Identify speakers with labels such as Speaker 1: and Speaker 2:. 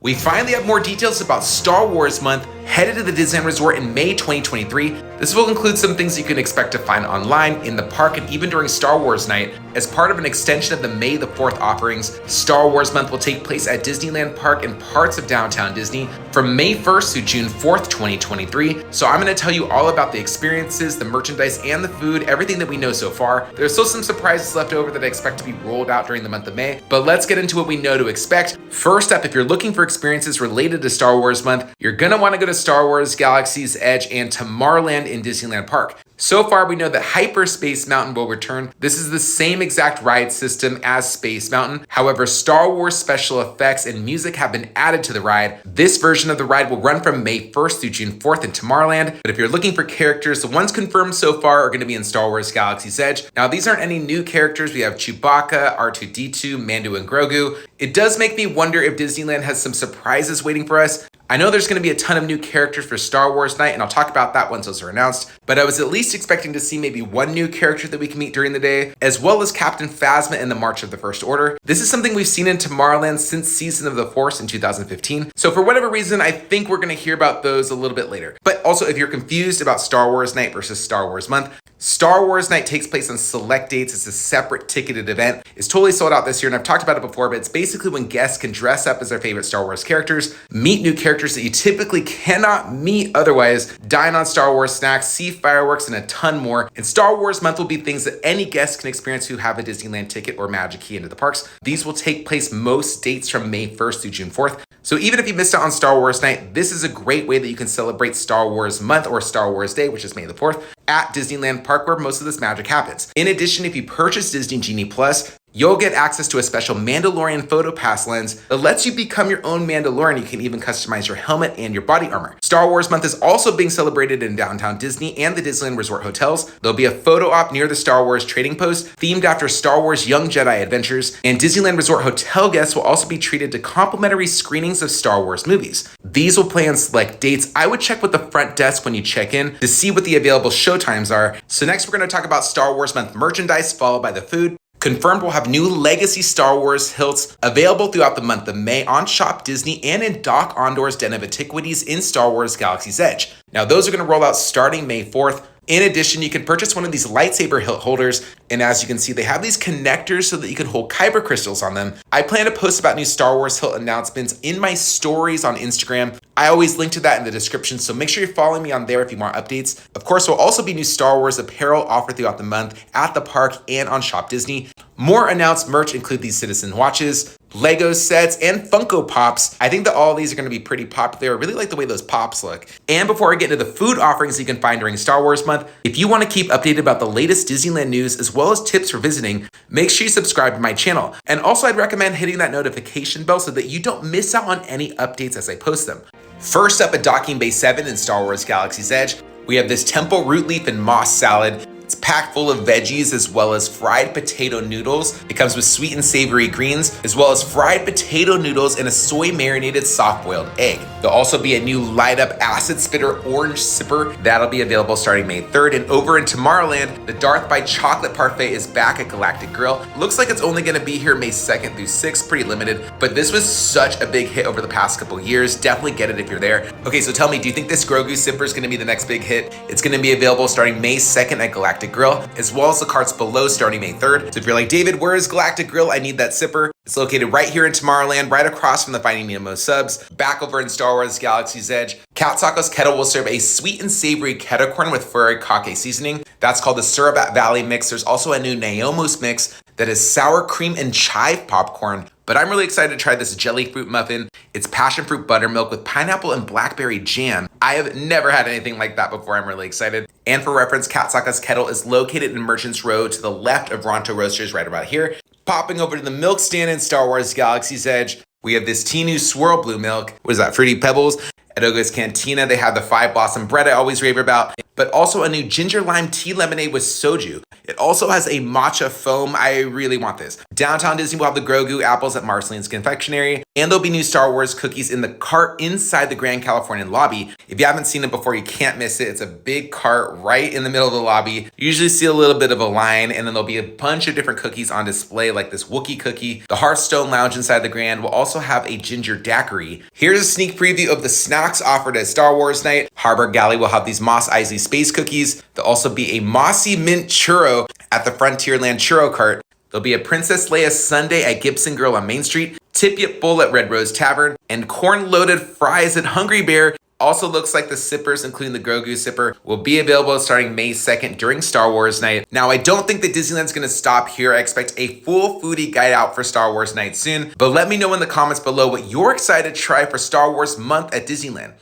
Speaker 1: We finally have more details about Star Wars Month headed to the Disneyland Resort in May 2023. This will include some things you can expect to find online, in the park, and even during Star Wars Night. As part of an extension of the May the 4th offerings, Star Wars Month will take place at Disneyland Park and parts of downtown Disney from May 1st through June 4th, 2023. So I'm going to tell you all about the experiences, the merchandise, and the food, everything that we know so far. There's still some surprises left over that I expect to be rolled out during the month of May, but let's get into what we know to expect. First up, if you're looking for experiences related to Star Wars Month, you're going to want to go to Star Wars Galaxy's Edge and Tomorrowland in Disneyland Park. So far, we know that Hyperspace Mountain will return. This is the same exact ride system as Space Mountain. However, Star Wars special effects and music have been added to the ride. This version of the ride will run from May 1st through June 4th in Tomorrowland. But if you're looking for characters, the ones confirmed so far are going to be in Star Wars Galaxy's Edge. Now, these aren't any new characters. We have Chewbacca, R2-D2, Mando, and Grogu. It does make me wonder if Disneyland has some surprises waiting for us. I know there's going to be a ton of new characters for Star Wars Night, and I'll talk about that once those are announced, but I was at least expecting to see maybe one new character that we can meet during the day, as well as Captain Phasma in the March of the First Order. This is something we've seen in Tomorrowland since Season of the Force in 2015, so for whatever reason, I think we're going to hear about those a little bit later. But also, if you're confused about Star Wars Night versus Star Wars Month, Star Wars Night takes place on select dates. It's a separate ticketed event. It's totally sold out this year, and I've talked about it before, but it's basically when guests can dress up as their favorite Star Wars characters, meet new characters that you typically cannot meet otherwise, dine on Star Wars snacks, see fireworks, and a ton more. And Star Wars Month will be things that any guest can experience who have a Disneyland ticket or Magic Key into the parks. These will take place most dates from May 1st through June 4th. So even if you missed out on Star Wars Night, this is a great way that you can celebrate Star Wars Month or Star Wars Day, which is May the 4th, at Disneyland Park, where most of this magic happens. In addition, if you purchase Disney Genie Plus, you'll get access to a special Mandalorian photo pass lens that lets you become your own Mandalorian. You can even customize your helmet and your body armor. Star Wars Month is also being celebrated in downtown Disney and the Disneyland Resort hotels. There'll be a photo op near the Star Wars Trading Post themed after Star Wars Young Jedi Adventures, and Disneyland Resort hotel guests will also be treated to complimentary screenings of Star Wars movies. These will play on select dates. I would check with the front desk when you check in to see what the available showtimes are. So next we're going to talk about Star Wars Month merchandise, followed by the food. Confirmed we'll have new Legacy Star Wars hilts available throughout the month of May on Shop Disney and in Doc Ondor's Den of Antiquities in Star Wars Galaxy's Edge. Now, those are going to roll out starting May 4th. In addition, you can purchase one of these lightsaber hilt holders, and as you can see, they have these connectors so that you can hold kyber crystals on them. I plan to post about new Star Wars hilt announcements in my stories on Instagram. I always link to that in the description, so make sure you're following me on there if you want updates. Of course, there will also be new Star Wars apparel offered throughout the month at the park and on Shop Disney. More announced merch include these Citizen watches, Lego sets, and Funko Pops. I think that all of these are going to be pretty popular. I really like the way those pops look. And before I get into the food offerings you can find during Star Wars Month, if you want to keep updated about the latest Disneyland news as well as tips for visiting, make sure you subscribe to my channel. And also, I'd recommend hitting that notification bell so that you don't miss out on any updates as I post them. First up at Docking Bay 7 in Star Wars Galaxy's Edge, we have this temple root leaf and moss salad. It's packed full of veggies as well as fried potato noodles. It comes with sweet and savory greens, as well as fried potato noodles and a soy marinated soft-boiled egg. There'll also be a new light-up acid spitter orange sipper. That'll be available starting May 3rd. And over in Tomorrowland, the Darth by Chocolate Parfait is back at Galactic Grill. Looks like it's only gonna be here May 2nd through 6th, pretty limited, but this was such a big hit over the past couple years. Definitely get it if you're there. Okay, so tell me, do you think this Grogu sipper is gonna be the next big hit? It's gonna be available starting May 2nd at Galactic Grill, as well as the carts below starting May 3rd. So if you're like, David, where is Galactic Grill? I need that sipper. It's located right here in Tomorrowland, right across from the Finding Nemo subs, back over in Star Wars Galaxy's Edge. Cat Taco's Kettle will serve a sweet and savory kettle corn with furikake seasoning. That's called the Surabat Valley mix. There's also a new Naomos mix that is sour cream and chive popcorn. But I'm really excited to try this jelly fruit muffin. It's passion fruit buttermilk with pineapple and blackberry jam. I have never had anything like that before. I'm really excited. And for reference, Cat Taco's Kettle is located in Merchants Row to the left of Ronto Roasters, right about here. Popping over to the milk stand in Star Wars Galaxy's Edge, we have this Tinu Swirl Blue Milk. What is that, Fruity Pebbles? At Oga's Cantina, they have the Five Blossom bread I always rave about, but also a new ginger lime tea lemonade with soju. It also has a matcha foam. I really want this. Downtown Disney will have the Grogu apples at Marceline's Confectionery, and there'll be new Star Wars cookies in the cart inside the Grand Californian lobby. If you haven't seen it before, you can't miss it. It's a big cart right in the middle of the lobby. You usually see a little bit of a line, and then there'll be a bunch of different cookies on display, like this Wookiee cookie. The Hearthstone Lounge inside the Grand will also have a ginger daiquiri. Here's a sneak preview of the snacks offered at Star Wars Night. Harbor Galley will have these Mos Eisley space cookies. There'll also be a mossy mint churro at the Frontierland churro cart. There'll be a Princess Leia sundae at Gibson Girl on Main Street, Tip Yip Bowl at Red Rose Tavern, and corn-loaded fries at Hungry Bear. Also looks like the sippers, including the Grogu sipper, will be available starting May 2nd during Star Wars Night. Now, I don't think that Disneyland's gonna stop here. I expect a full foodie guide out for Star Wars Night soon, but let me know in the comments below what you're excited to try for Star Wars month at Disneyland.